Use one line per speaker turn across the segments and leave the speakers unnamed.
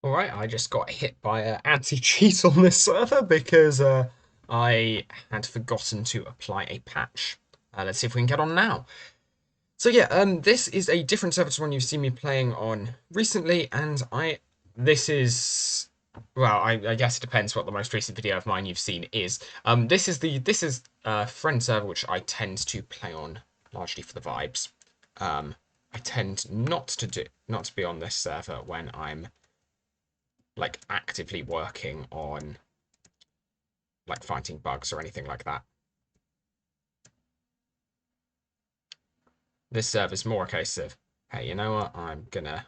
Alright, I just got hit by an anti-cheat on this server because I had forgotten to apply a patch. Let's see if we can get on now. So yeah, this is a different server to one you've seen me playing on recently, and this is, well, I guess it depends what the most recent video of mine you've seen is. This is a friend server which I tend to play on largely for the vibes. I tend not to be on this server when I'm like actively working on like fighting bugs or anything like that. This server's more a case of, hey, you know what, I'm gonna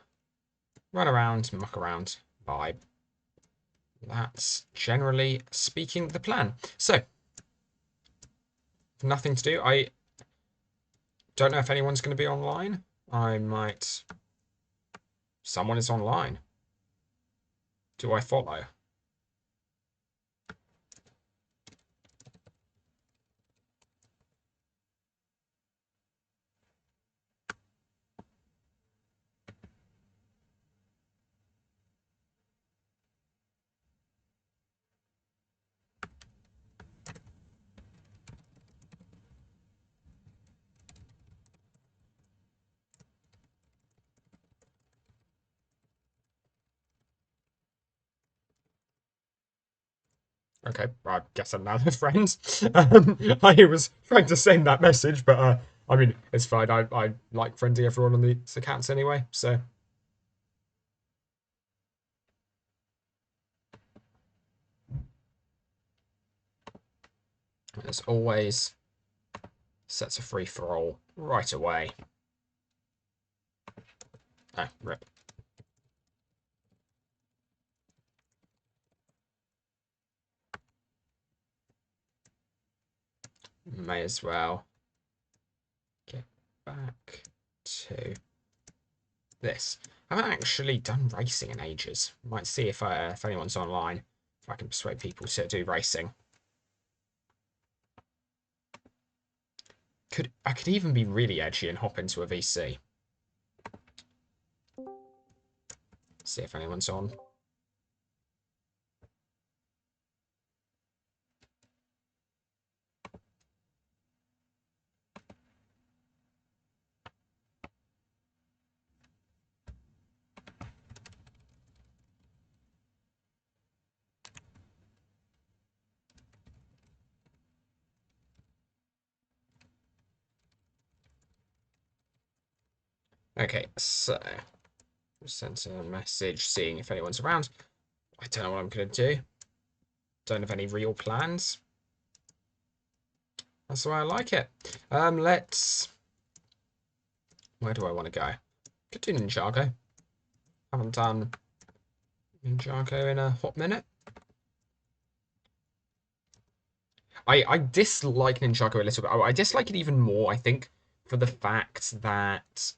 run around, muck around, vibe. That's generally speaking the plan. So, nothing to do. I don't know if anyone's going to be online. Someone is online. Do I follow? Okay, I guess I'm now the friend. I was trying to send that message, but I mean, it's fine. I like friending everyone on these accounts anyway, so. As always, sets a free for all right away. Oh, rip. May as well get back to this. I haven't actually done racing in ages. Might see if anyone's online, if I can persuade people to do racing. I could even be really edgy and hop into a VC. See if anyone's on. Okay, so sent a message seeing if anyone's around. I don't know what I'm going to do. Don't have any real plans. That's the way I like it. Where do I want to go? Could do Ninjago. Haven't done Ninjago in a hot minute. I dislike Ninjago a little bit. I dislike it even more, I think, for the fact that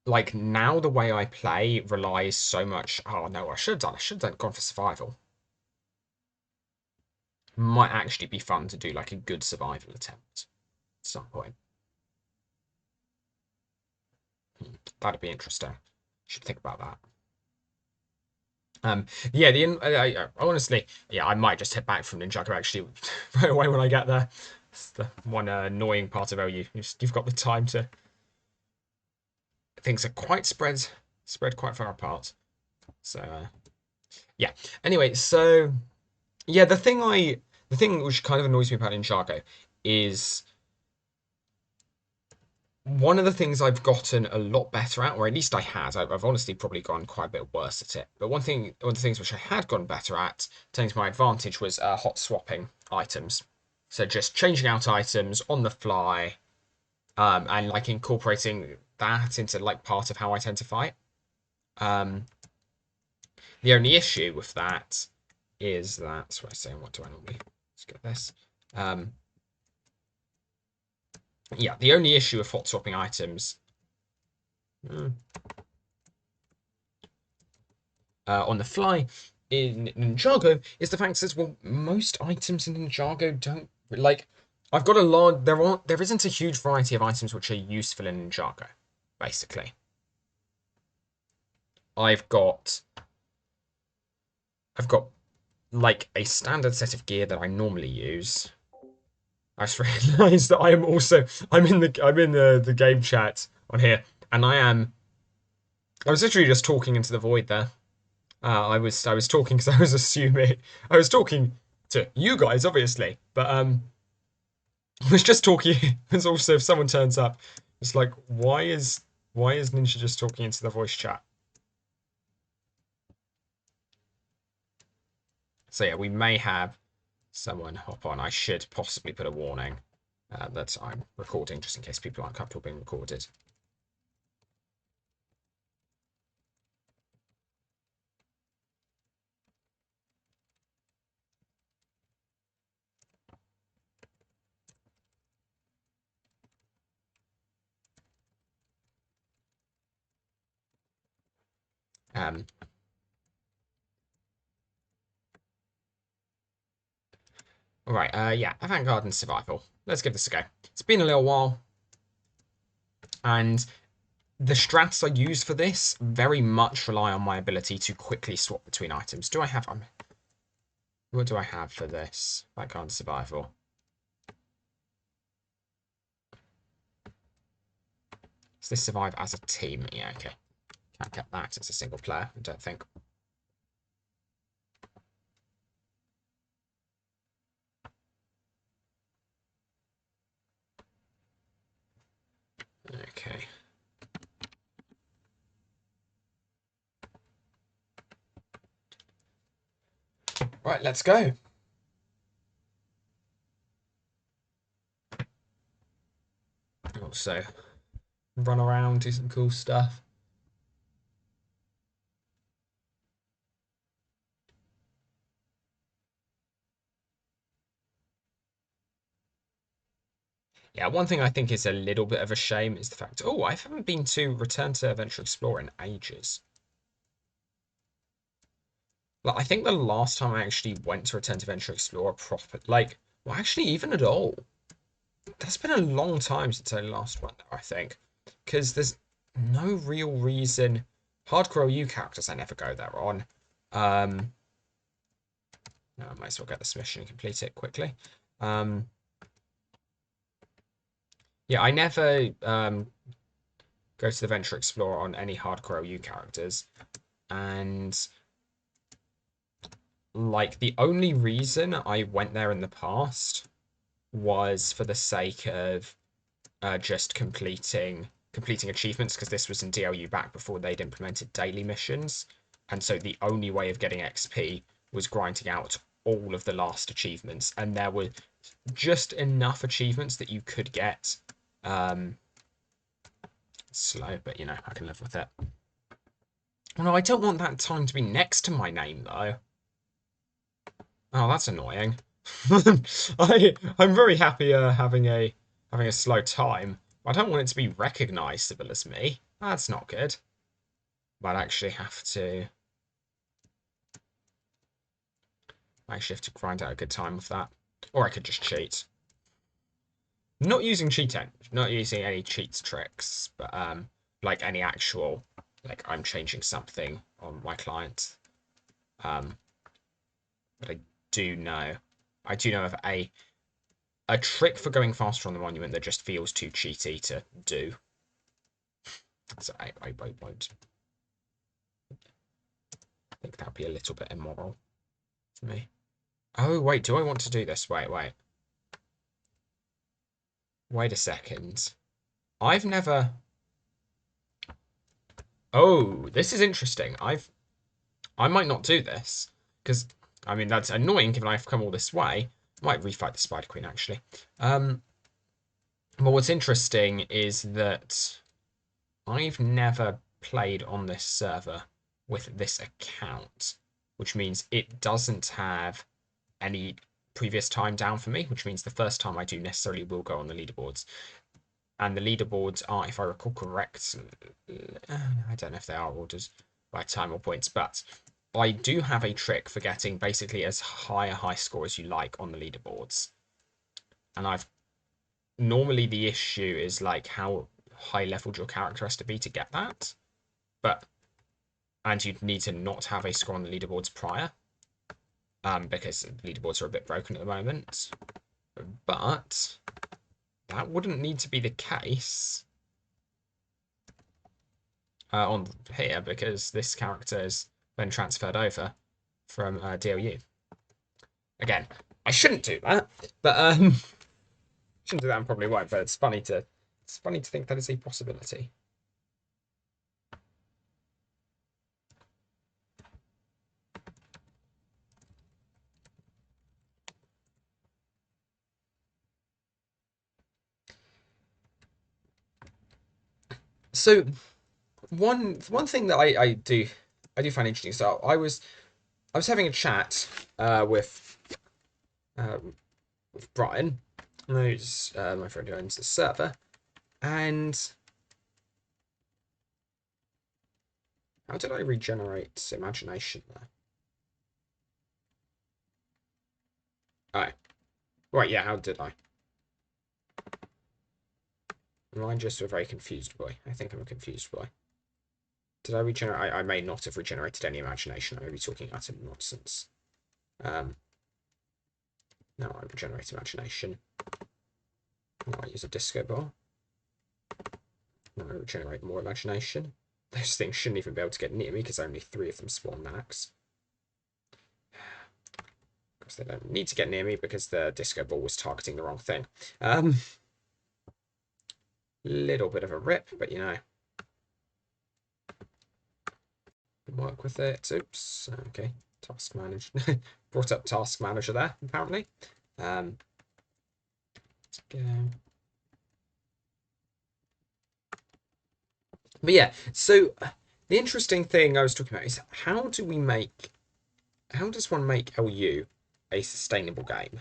like now the way I play relies so much. Oh no, I should have gone for survival. Might actually be fun to do like a good survival attempt at some point. That'd be interesting. Should think about that. Yeah, honestly, yeah, I might just head back from Ninjago actually right away when I get there. It's the one annoying part of OU. You've got the time to. Things are quite spread quite far apart. So yeah. Anyway, so yeah, the thing which kind of annoys me about Ninjago is one of the things I've gotten a lot better at, or at least I had. I've honestly probably gone quite a bit worse at it. But one of the things which I had gone better at, turning to my advantage, was hot swapping items. So just changing out items on the fly, and like incorporating that into like part of how I tend to fight. The only issue with that is that. So I was saying, what do I normally? Let's get this. Yeah, the only issue with hot swapping items on the fly in Ninjago is the fact that, well, most items in Ninjago don't like. I've got a lot. There isn't a huge variety of items which are useful in Ninjago. Basically, I've got I've got like a standard set of gear that I normally use. I just realised that I'm in the game chat on here, and I was literally just talking into the void there. I was talking because I was assuming I was talking to you guys, obviously, but I was just talking. It's also if someone turns up, it's like why is Ninja just talking into the voice chat? So yeah, we may have someone hop on. I should possibly put a warning that I'm recording just in case people aren't comfortable being recorded. Um, all right, yeah, avant-garde and survival. Let's give this a go. It's been a little while, and the strats I use for this very much rely on my ability to quickly swap between items. Do I have... what do I have for this? Avant-garde survival. Does this survive as a team? Yeah, okay. Can't get that. It's a single player, I don't think. Okay. Right, let's go. Also, run around, do some cool stuff. Yeah, one thing I think is a little bit of a shame is the fact, oh, I haven't been to Return to Adventure Explorer in ages. Like, I think the last time I actually went to Return to Adventure Explorer proper, like, well, actually, even at all, that's been a long time since I last went there, I think. Because there's no real reason. Hardcore OU characters I never go there on. No, I might as well get this mission and complete it quickly. Yeah, I never go to the Adventure Explorer on any Hardcore OU characters. And like the only reason I went there in the past was for the sake of just completing achievements, because this was in DLU back before they'd implemented daily missions, and so the only way of getting XP was grinding out all of the last achievements, and there were just enough achievements that you could get. Slow, but you know, I can live with it. Oh, no, I don't want that time to be next to my name though. Oh, that's annoying. I'm very happy having a slow time. I don't want it to be recognizable as me. That's not good. But I actually have to grind out a good time with that. Or I could just cheat. Not using not using any cheats tricks, but like any actual, like I'm changing something on my client. But I do know of a trick for going faster on the monument that just feels too cheaty to do. So I won't. I think that'd be a little bit immoral for me. Oh, wait, do I want to do this? Wait. Wait a second. I've never... Oh, this is interesting. I might not do this, because, I mean, that's annoying given I've come all this way. I might refight the Spider Queen, actually. But what's interesting is that I've never played on this server with this account, which means it doesn't have any previous time down for me, which means the first time I do necessarily will go on the leaderboards. And the leaderboards are, if I recall correct, I don't know if they are ordered by time or points, but I do have a trick for getting basically as high a high score as you like on the leaderboards. And I've normally the issue is like how high leveled your character has to be to get that. And you'd need to not have a score on the leaderboards prior. because the leaderboards are a bit broken at the moment. But that wouldn't need to be the case on here, because this character has been transferred over from DLU. Again, I shouldn't do that, but shouldn't do that and probably won't. But it's funny to think that is a possibility. So one thing that I do find interesting. So I was having a chat with Brian, who's my friend who owns the server, and how did I regenerate imagination there? Oh, right, yeah, how did I? Am I just a very confused boy? I think I'm a confused boy. Did I regenerate? I may not have regenerated any imagination. I may be talking utter nonsense. No, I regenerate imagination. No, I use a disco ball. No, I regenerate more imagination. Those things shouldn't even be able to get near me because only 3 of them spawn max. Of course, they don't need to get near me because the disco ball was targeting the wrong thing. Little bit of a rip, but you know. Work with it. Oops. Okay. Task manager. Brought up task manager there, apparently. Let's go. But yeah, so the interesting thing I was talking about is how does one make LU a sustainable game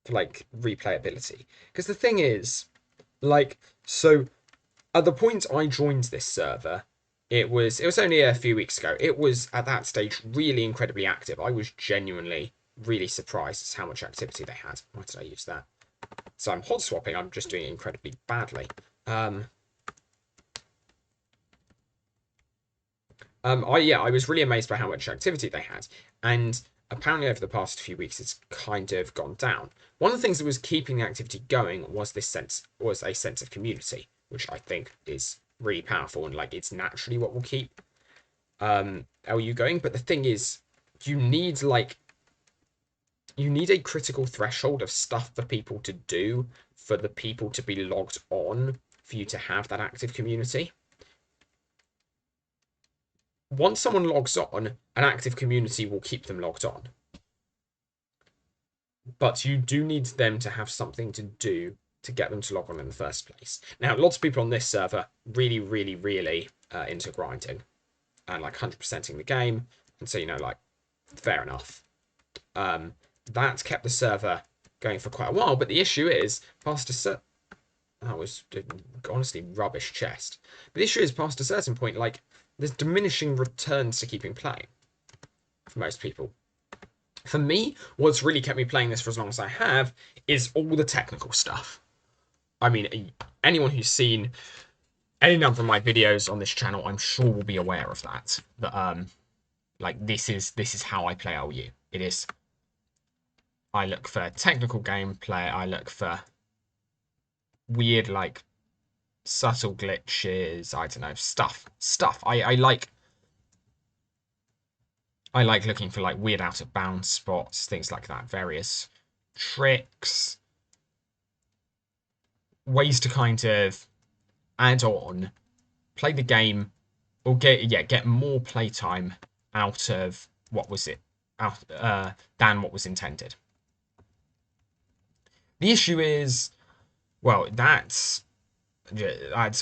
for like replayability? Because the thing is, like, so at the point I joined this server, it was only a few weeks ago. It was at that stage really incredibly active. I was genuinely really surprised at how much activity they had. Why did I use that? So I'm hot swapping. I'm just doing it incredibly badly. I was really amazed by how much activity they had, and apparently over the past few weeks it's kind of gone down. One of the things that was keeping the activity going was a sense of community, which I think is really powerful, and like it's naturally what will keep LU going. But the thing is, you need a critical threshold of stuff for people to do, for the people to be logged on, for you to have that active community. Once someone logs on, an active community will keep them logged on. But you do need them to have something to do to get them to log on in the first place. Now, lots of people on this server really, really, really into grinding and like 100%ing the game. And so, you know, like, fair enough. That's kept the server going for quite a while. But the issue is, past a certain... That was honestly rubbish chest. But the issue is, past a certain point, like, there's diminishing returns to keeping playing for most people. For me, what's really kept me playing this for as long as I have is all the technical stuff. I mean, anyone who's seen any number of my videos on this channel, I'm sure will be aware of that. But like this is how I play LU. It is. I look for technical gameplay. I look for weird, like, subtle glitches. I don't know, stuff. I like looking for like weird out of bounds spots, things like that. Various tricks, ways to kind of add on, play the game, or get more playtime out of than what was intended. The issue is, well, that's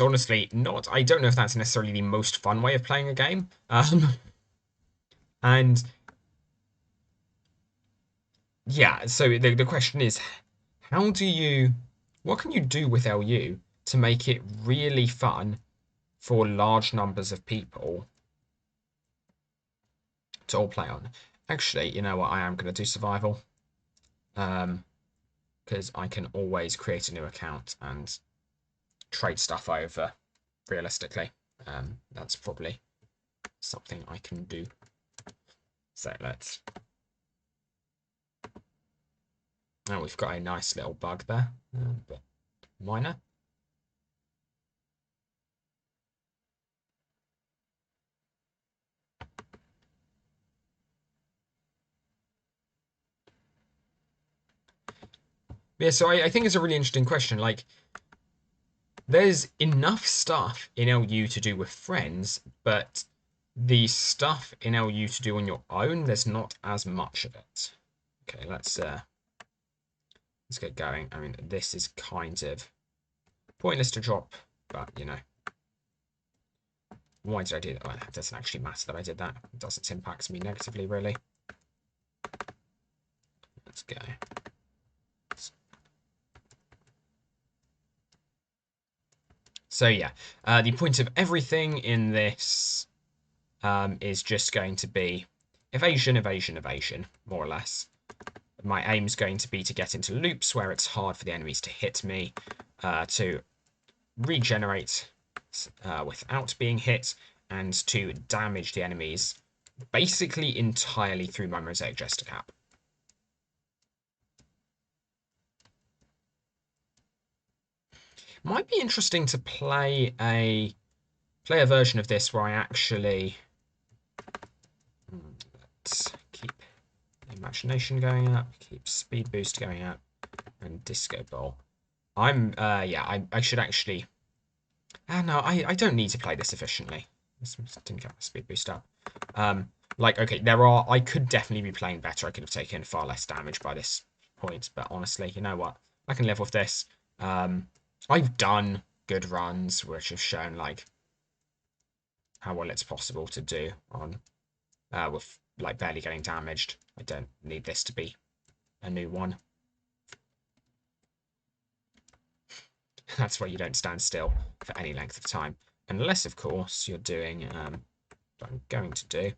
honestly not. I don't know if that's necessarily the most fun way of playing a game. And yeah, so the question is, what can you do with LU to make it really fun for large numbers of people to all play on? Actually, you know what? I am going to do survival. Because I can always create a new account and trade stuff over realistically. That's probably something I can do. So let's And we've got a nice little bug there, but minor. Yeah, so I think it's a really interesting question. Like, there's enough stuff in LU to do with friends, but the stuff in LU to do on your own, there's not as much of it. Okay, let's get going. I mean, this is kind of pointless to drop, but you know, why did I do that? Well, it doesn't actually matter that I did that. It doesn't impact me negatively, really. Let's go. So yeah, the point of everything in this is just going to be evasion, evasion, evasion, more or less. My aim's going to be to get into loops where it's hard for the enemies to hit me, to regenerate without being hit, and to damage the enemies basically entirely through my Mosaic Jester Cap. Might be interesting to play a version of this where I actually let's keep imagination going up, keep speed boost going up, and disco ball. I should actually. No, I don't need to play this efficiently. This didn't get my speed boost up. Like, okay, I could definitely be playing better. I could have taken far less damage by this point, but honestly, you know what? I can live with this. I've done good runs which have shown like how well it's possible to do on with like barely getting damaged. I don't need this to be a new one. That's why you don't stand still for any length of time, unless of course you're doing what I'm going to do,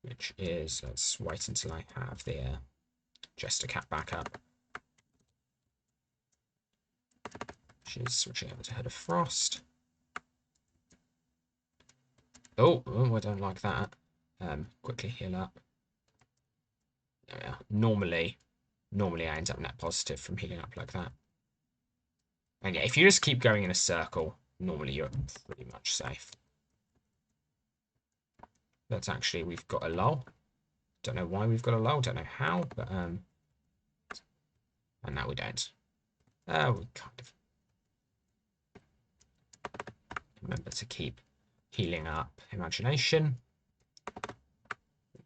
which is, let's wait until I have the Jester Cap back up. She's switching over to Hood of Frost. Oh, I don't like that. Quickly heal up. There we are. Normally I end up net positive from healing up like that. And yeah, if you just keep going in a circle, normally you're pretty much safe. But actually, we've got a lull. Don't know why we've got a lull. Don't know how, but and now we don't. We kind of remember to keep healing up imagination.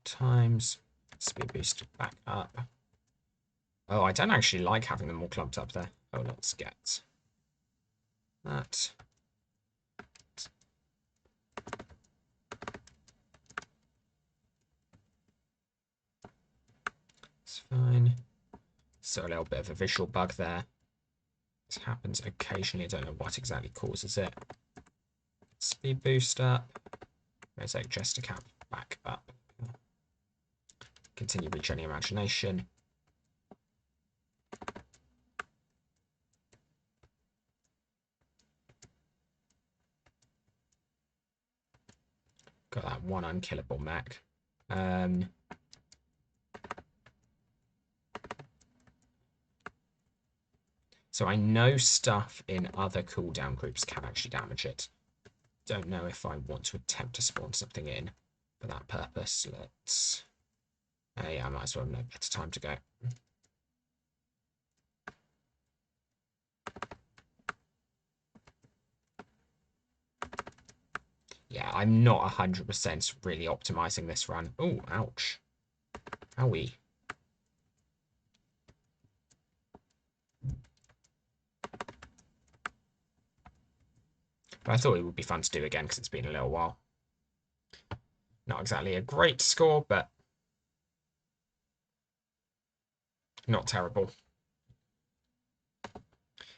Times speed boost back up. Oh, I don't actually like having them all clumped up there. Oh, let's get that. It's fine. So a little bit of a visual bug there. This happens occasionally. I don't know what exactly causes it. Speed boost up. Mosaic Jester Cap back up. Continue retraining imagination. Got that one unkillable mech. So I know stuff in other cooldown groups can actually damage it. Don't know if I want to attempt to spawn something in for that purpose. Let's... yeah, I might as well have no better time to go. Yeah, I'm not 100% really optimizing this run. Oh, ouch. Owie. But I thought it would be fun to do again because it's been a little while. Not exactly a great score, but not terrible.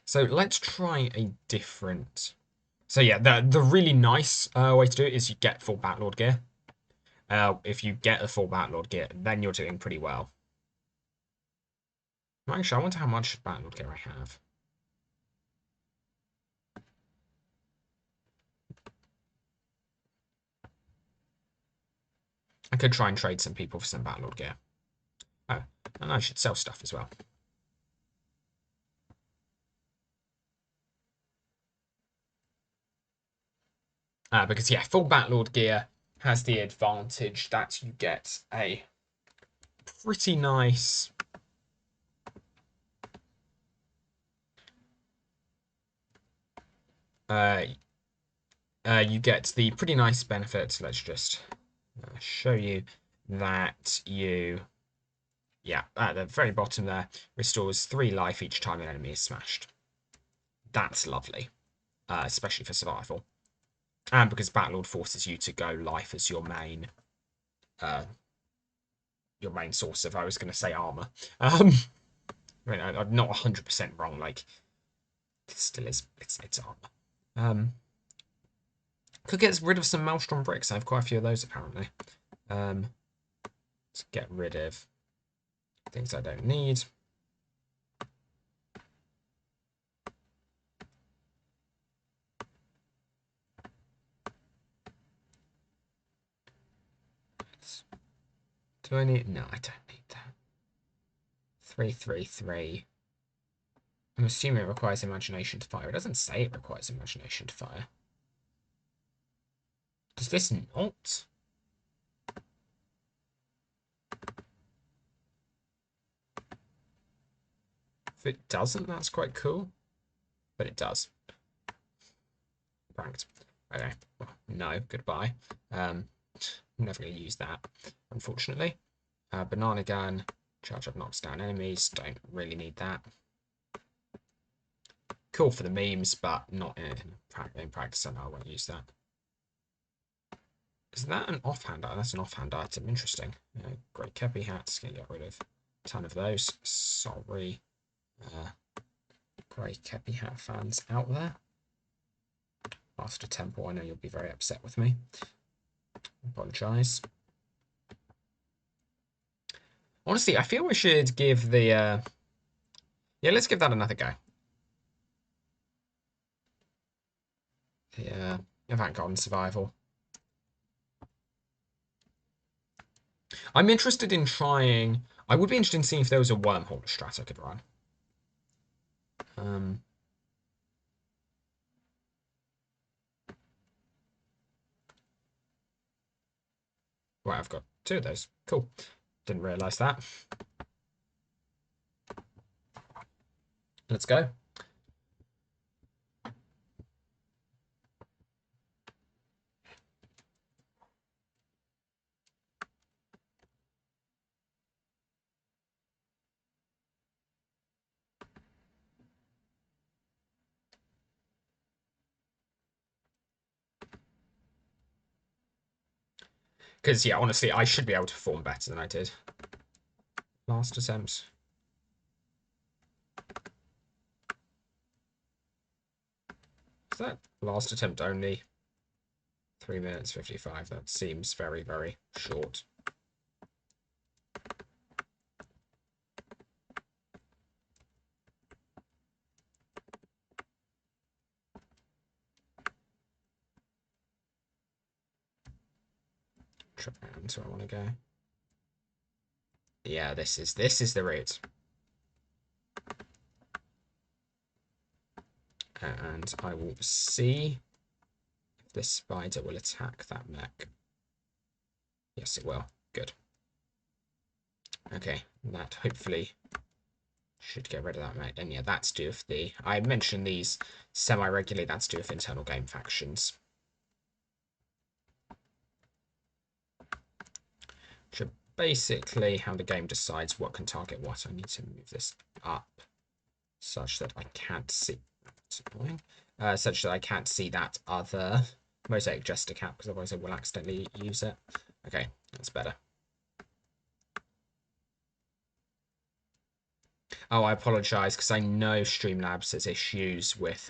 So let's try a different... So yeah, the really nice way to do it is you get full Batlord gear. If you get a full Batlord gear, then you're doing pretty well. Actually, I wonder how much Batlord gear I have. could try and trade some people for some Battlelord gear. Oh, and I should sell stuff as well. Because, yeah, full Battlelord gear has the advantage that you get a pretty nice... you get the pretty nice benefit. Let's just show you that you... Yeah, at the very bottom there, restores 3 life each time an enemy is smashed. That's lovely, especially for survival. And because Battlelord forces you to go life as your main source of, I was going to say armor. I mean, I'm not 100% wrong. Like, it still is. It's armor. Could get rid of some Maelstrom bricks. I have quite a few of those apparently. Let's get rid of things I don't need. Do I need? No, I don't need that. 333. I'm assuming it requires imagination to fire. It doesn't say it requires imagination to fire. Does this not? If it doesn't, that's quite cool. But it does. Pranked. Okay. Well, no, goodbye. I'm never going to use that, unfortunately. Banana gun. Charge up, knocks down enemies. Don't really need that. Cool for the memes, but not in practice. I know I won't use that. Is that an offhand item? That's an offhand item. Interesting. Great Kepi hats. Can get rid of a ton of those. Sorry. Great Kepi hat fans out there. Master Temple, I know you'll be very upset with me. Apologise. Honestly, I feel we should give the... Yeah, let's give that another go. The Avant-Garden Survival. I'm interested in trying... I would be interested in seeing if there was a wormhole strat I could run. Right, I've got 2 of those. Cool. Didn't realise that. Let's go. Because, yeah, honestly, I should be able to perform better than I did. Last attempts. Is that last attempt only? 3 minutes 55. That seems very, very short. That's where I want to go. Yeah, this is the route. And I will see if this spider will attack that mech. Yes, it will. Good. Okay, that hopefully should get rid of that mech. And yeah, that's due with the... I mentioned these semi-regularly. That's due with internal game factions. Which are basically how the game decides what can target what. I need to move this up such that I can't see... That's annoying. Such that I can't see that other mosaic jester cap, because otherwise I will accidentally use it. Okay, that's better. Oh, I apologise, because I know Streamlabs has issues with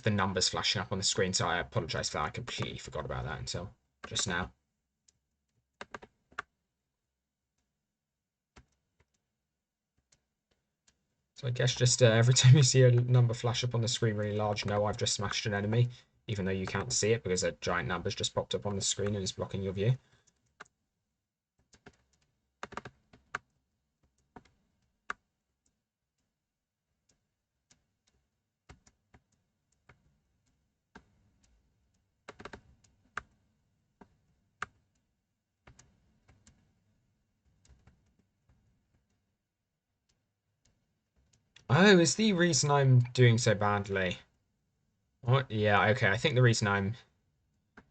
the numbers flashing up on the screen, so I apologise for that. I completely forgot about that until just now. So I guess just every time you see a number flash up on the screen really large, know I've just smashed an enemy. even though you can't see it because a giant number's just popped up on the screen and is blocking your view. Oh, is the reason I'm doing so badly? What? Yeah, okay. I think the reason I'm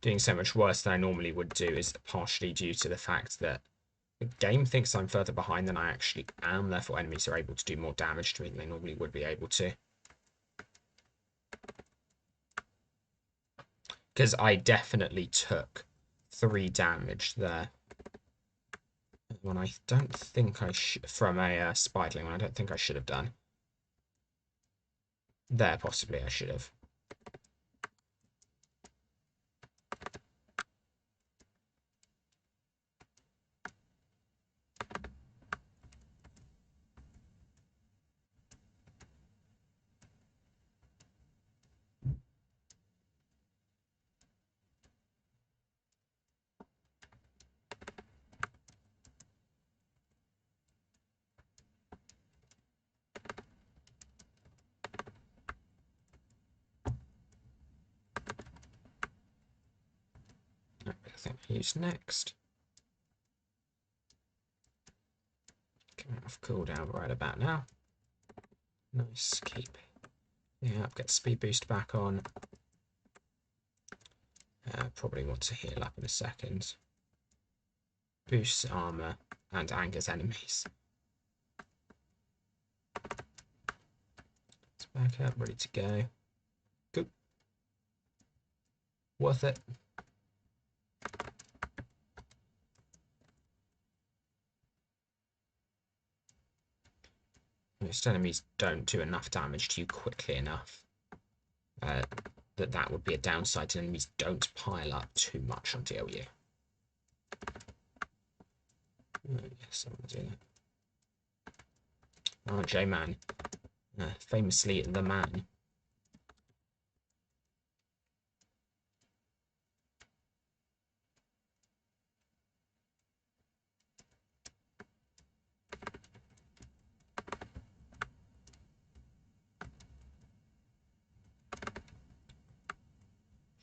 doing so much worse than I normally would do is partially due to the fact that the game thinks I'm further behind than I actually am, therefore enemies are able to do more damage to me than they normally would be able to. Because I definitely took 3 damage there. When I don't think I should, from a spiderling one, I don't think I should have done. There, possibly I should have. I think I use next. Coming off cooldown right about now. Nice, keep. Yeah, get speed boost back on. Probably want to heal up in a second. Boosts armor and angers enemies. It's back up, ready to go. Good. Worth it. Most enemies don't do enough damage to you quickly enough. That would be a downside to enemies don't pile up too much on DLU. Yes, I want to do that. Oh, J-Man. Famously the man.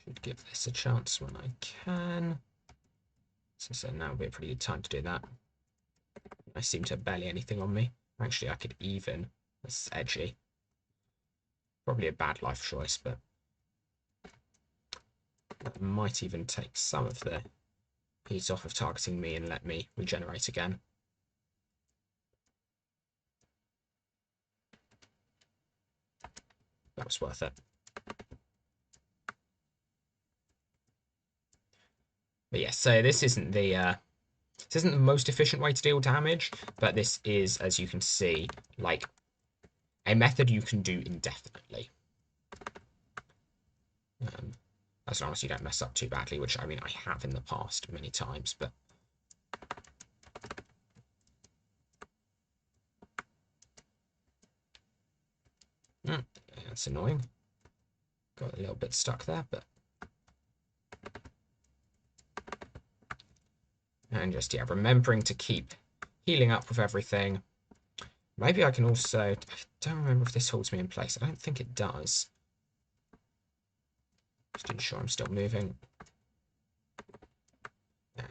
Should give this a chance when I can. So now would be a pretty good time to do that. I seem to have barely anything on me. Actually, I could even. That's edgy. Probably a bad life choice, but that might even take some of the heat off of targeting me and let me regenerate again. That was worth it. But yeah, so this isn't the most efficient way to deal damage, but this is, as you can see, like a method you can do indefinitely. As long as you don't mess up too badly, which I mean I have in the past many times, but that's annoying. Got a little bit stuck there, but and just yeah, remembering to keep healing up with everything. Maybe I can also, I don't remember if this holds me in place. I don't think it does. Just ensure I'm still moving. Yeah.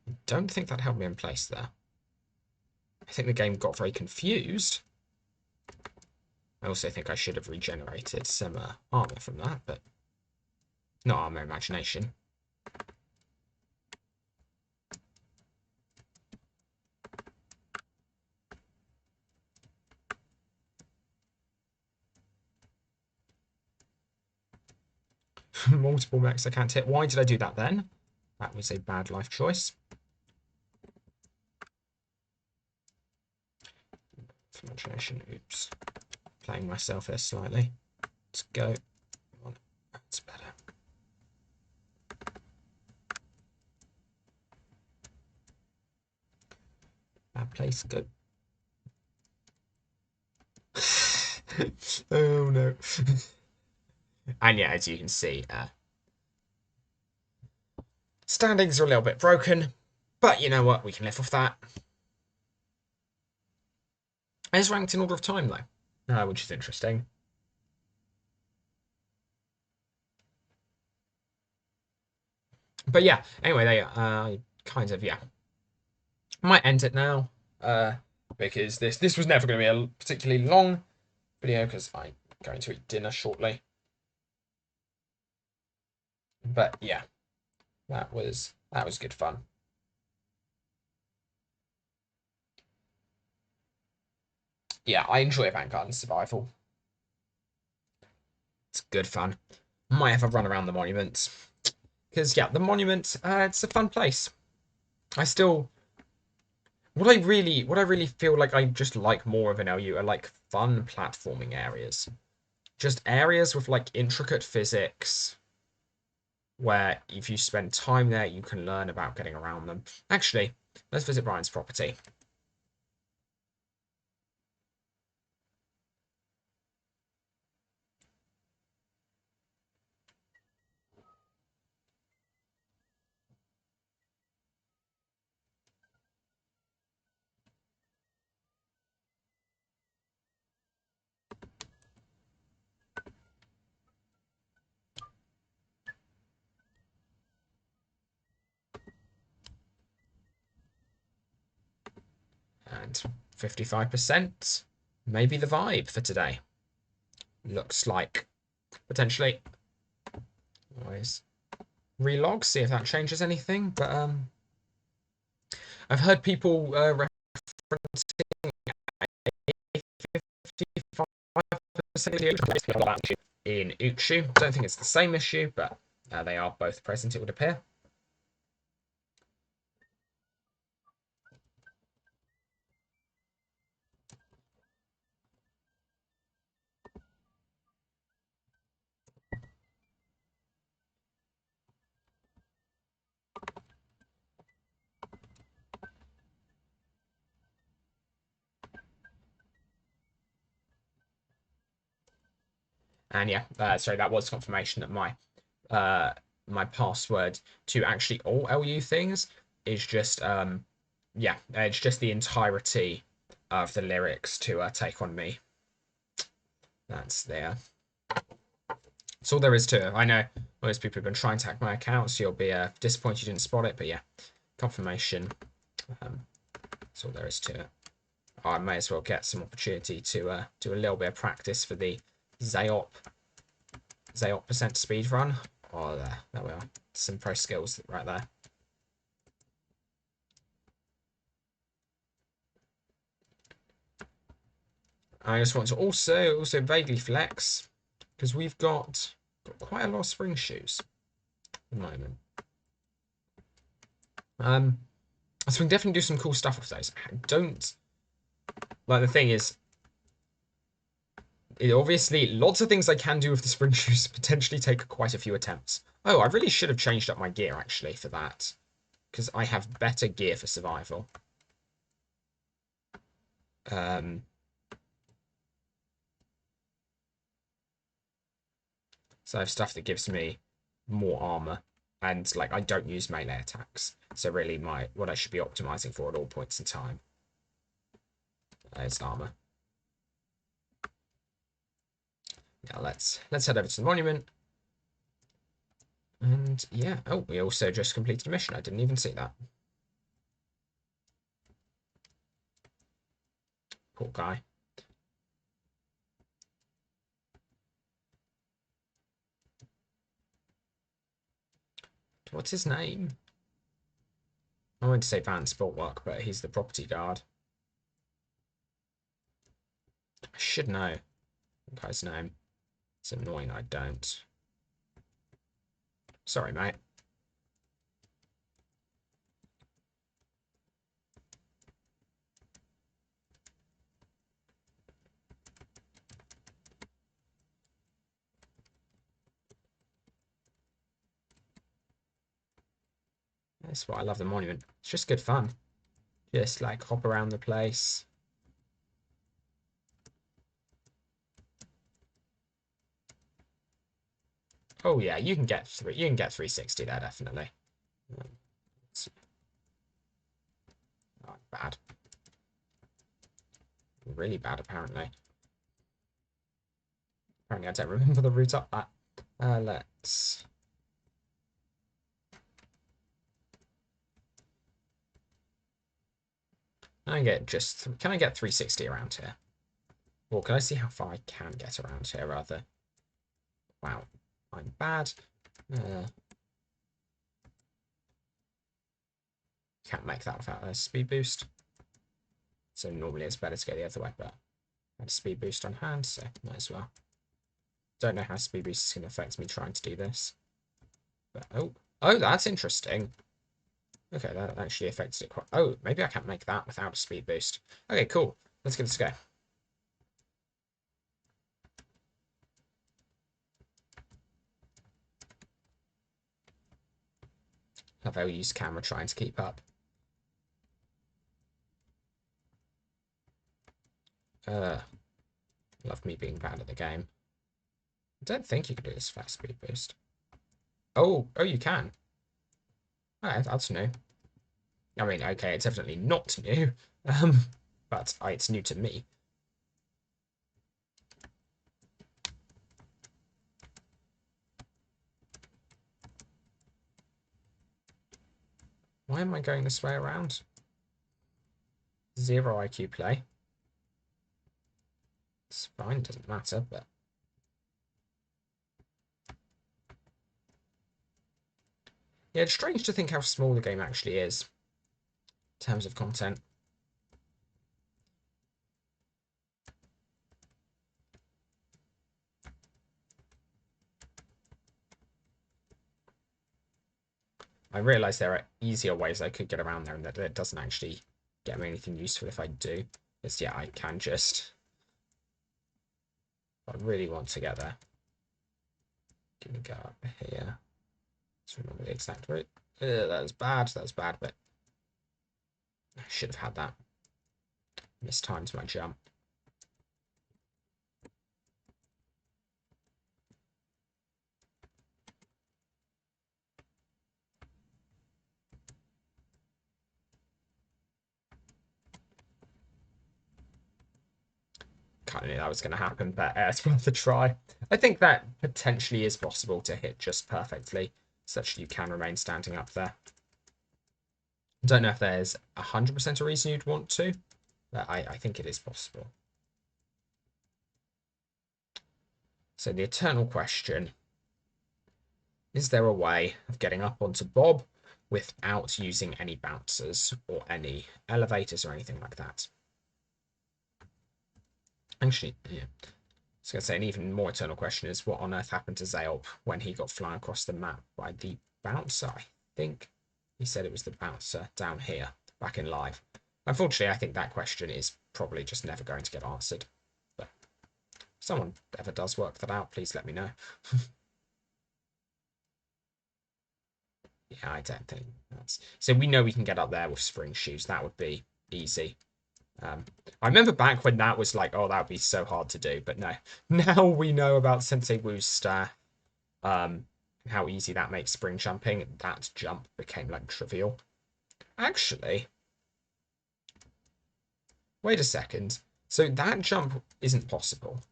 I don't think that held me in place there. I think the game got very confused. I also think I should have regenerated some armor from that, but not armor, imagination. Multiple mechs I can't hit. Why did I do that then? That was a bad life choice. Imagination, oops. Playing myself here slightly. Let's go. That's better. that place go? Oh no. And yeah, as you can see, standings are a little bit broken, but you know what? We can live off that. It's ranked in order of time though, which is interesting. But yeah, anyway, they kind of yeah might end it now, because this was never going to be a particularly long video because I'm going to eat dinner shortly. But yeah, that was good fun. Yeah, I enjoy Vanguard and Survival. It's good fun. Might have a run around the monuments because yeah, the monument it's a fun place. I still what I really feel like I just like more of an LU are like fun platforming areas. Just areas with like intricate physics where if you spend time there you can learn about getting around them. Actually, let's visit Brian's property. And 55% maybe the vibe for today. Looks like potentially always relog, see if that changes anything. But I've heard people referencing a 55% in Uchu. Don't think it's the same issue, but they are both present, it would appear. And yeah, so that was confirmation that my password to actually all LU things is just yeah, it's just the entirety of the lyrics to Take On Me. That's there. That's all there is to it. I know most people have been trying to hack my account, so you'll be disappointed you didn't spot it, but yeah, confirmation. That's all there is to it. I may as well get some opportunity to do a little bit of practice for the Zayop percent speed run. Oh, there we are. Some pro skills right there. I just want to also vaguely flex because we've got quite a lot of spring shoes at the moment. So we can definitely do some cool stuff with those. I don't like the thing is, obviously lots of things I can do with the spring shoes potentially take quite a few attempts. Oh, I really should have changed up my gear actually for that because I have better gear for survival. So I have stuff that gives me more armor, and like I don't use melee attacks. So really, what I should be optimizing for at all points in time is armor. Yeah, let's head over to the monument. And yeah, oh, we also just completed a mission. I didn't even see that. Poor guy. What's his name? I wanted to say Van Sportwork, but he's the property guard. I should know the guy's name. It's annoying I don't. Sorry, mate. That's why I love the monument. It's just good fun. Just like hop around the place. Oh yeah, you can get 360 there definitely. It's, bad. Really bad apparently. Apparently I don't remember the route up that. Let's can I get 360 around here? Or can I see how far I can get around here rather? Wow, I'm bad. Can't make that without a speed boost. So normally it's better to go the other way, but I had a speed boost on hand, so might as well. Don't know how speed boost is going to affect me trying to do this. But oh, that's interesting. Okay, that actually affected it quite. Oh, maybe I can't make that without a speed boost. Okay, cool. Let's give this a go. I'll use camera trying to keep up. Love me being bad at the game. I don't think you can do this fast speed boost. Oh, you can. Alright, that's new. I mean, okay, it's definitely not new, but it's new to me. Why am I going this way around? 0 IQ play. It's fine, doesn't matter, but... Yeah, it's strange to think how small the game actually is in terms of content. I realise there are easier ways I could get around there and that it doesn't actually get me anything useful if I do. Because, yeah, I can just... If I really want to get there. Can we go up here? Let's remember the exact route. That's bad, but... I should have had that. Mistimed my jump. Kind of knew that was going to happen, but it's worth a try. I think that potentially is possible to hit just perfectly, such that you can remain standing up there. Don't know if there's 100% a reason you'd want to, but I think it is possible. So the eternal question, is there a way of getting up onto Bob without using any bouncers or any elevators or anything like that? Actually, yeah. I was going to say an even more eternal question is what on earth happened to Zaelp when he got flung across the map by the bouncer? I think he said it was the bouncer down here back in live. Unfortunately, I think that question is probably just never going to get answered. But if someone ever does work that out, please let me know. Yeah, I don't think that's... So we know we can get up there with spring shoes. That would be easy. I remember back when that was like, oh, that would be so hard to do, but no. Now we know about Sensei Wu's staff, how easy that makes spring jumping. That jump became like trivial. Actually, wait a second. So that jump isn't possible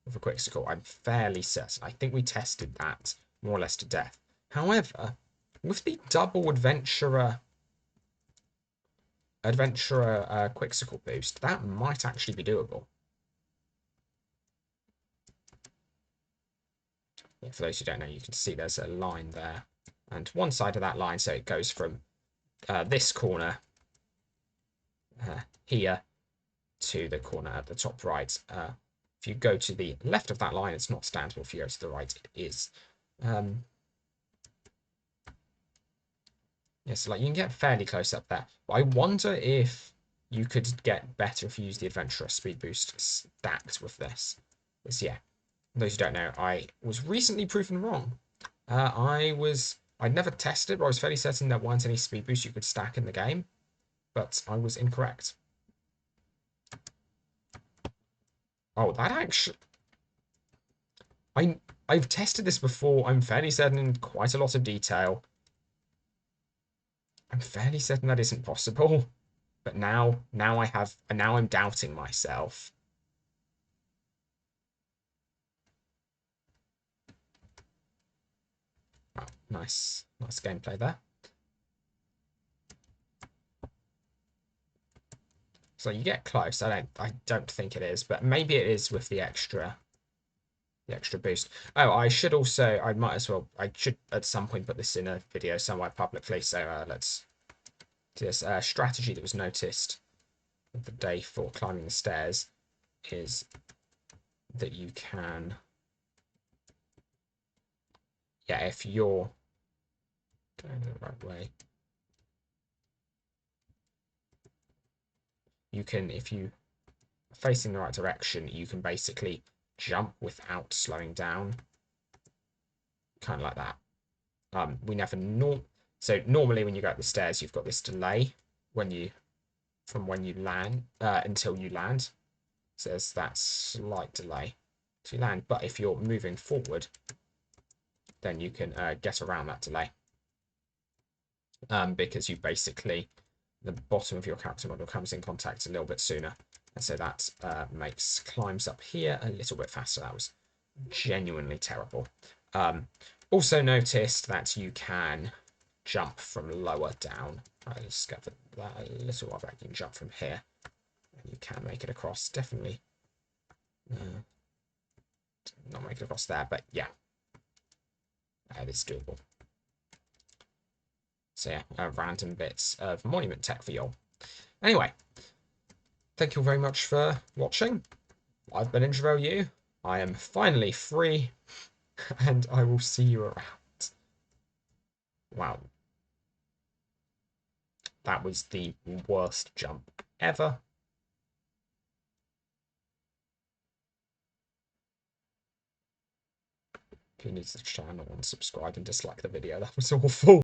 with a quick I'm fairly certain. I think we tested that more or less to death. However, with the double adventurer quick boost, that might actually be doable. Yeah, for those who don't know, you can see there's a line there, and one side of that line, so it goes from this corner here to the corner at the top right. If you go to the left of that line, it's not standable. If you go to the right, it is. Yeah, so like you can get fairly close up there. But I wonder if you could get better if you use the Adventurer Speed Boost stacked with this. Because yeah, those who don't know, I was recently proven wrong. I'd never tested, but I was fairly certain there weren't any speed boosts you could stack in the game. but I was incorrect. Oh, that actually... I've tested this before. I'm fairly certain in quite a lot of detail. I'm fairly certain that isn't possible. But now I'm doubting myself. Oh, nice gameplay there. So you get close. I don't think it is, but maybe it is with the extra boost. Oh, I should I should at some point put this in a video somewhere publicly. So let's do this. Strategy that was noticed the day for climbing the stairs is that you can, yeah, if you're going the right way, you can, if you are facing the right direction, you can basically jump without slowing down, kind of like that. We never so normally when you go up the stairs, you've got this delay from when you land until you land. So there's that slight delay to land. But if you're moving forward, then you can get around that delay. Because you basically, the bottom of your character model comes in contact a little bit sooner. And so that makes climbs up here a little bit faster. That was genuinely terrible. Also noticed that you can jump from lower down. I discovered that a little while back. You can jump from here. And you can make it across. Definitely not make it across there, but yeah. It's doable. So yeah, random bits of monument tech for y'all. Anyway, thank you very much for watching. I've been Introvert You. I am finally free, and I will see you around. Wow. That was the worst jump ever. If you're new to the channel, unsubscribe and dislike the video. That was awful.